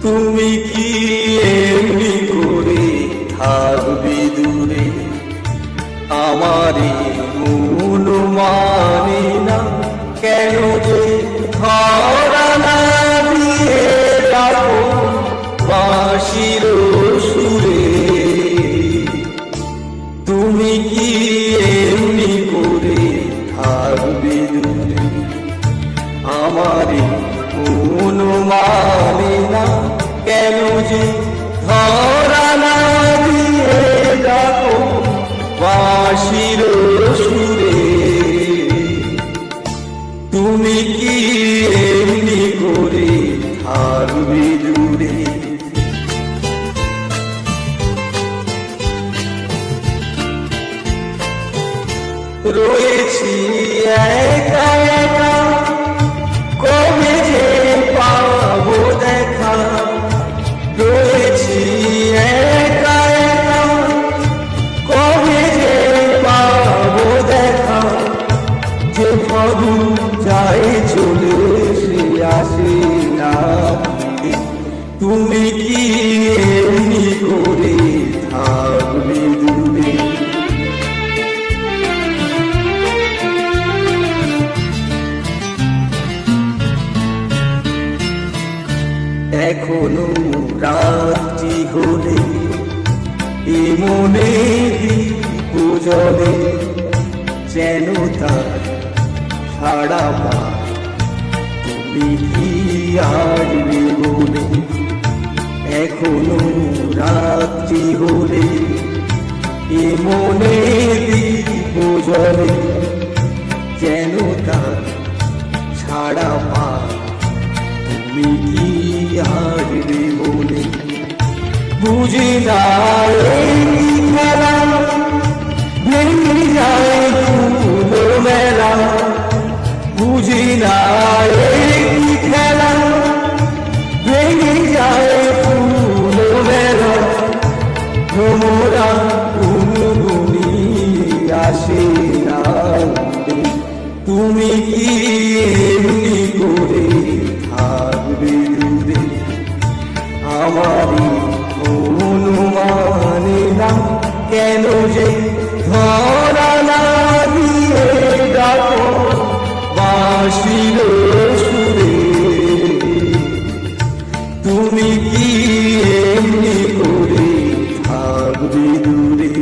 তুমি কি এমনি করে থাকবে দূরে, আমারই মন মানে না কেন যে ধরা না দিয়ে ডাকো বাঁশির সুরে। তুমি কি এমনি করে থাকবে দূরে, আমারই মন মানে না কেন যে ধরা না দিয়ে ডাকো বাঁশির সুরে। তুমি কি এমনি করে থাকবে দূরে। রয়েছি একা একা, কবে যে পাবো দেখা। রয়েছি একা একা, কবে যে পাবো দেখা। যে ফাগুন যায় চলে সে আসে না। তুমি কি এমনি করে থাকবে দূরে। এখনো রাত্রি হলে এ মনে বুঝলে যেন তার সাড়া পায়। তুমি কি আসবে বলে, এখনো রাত্রি হলে এ মনে বুঝলে যেন তার সাড়া পায়। তুমি কি আসবে বলে, বুঝি না এই খেলা ভেঙে যায় ফুলো মেলা। বুঝি না এই খেলা ভেঙে যায় ফুলো মেলা। ভ্রমরা গুনগুনি আসে না। তুমি কি এমনি করে থাকবে দূরে, আমারই মন মানে না কেন যে ধরা না দিয়ে ডাকো বাঁশির সুরে। তুমি কি এমনি করে থাকবে দূরে।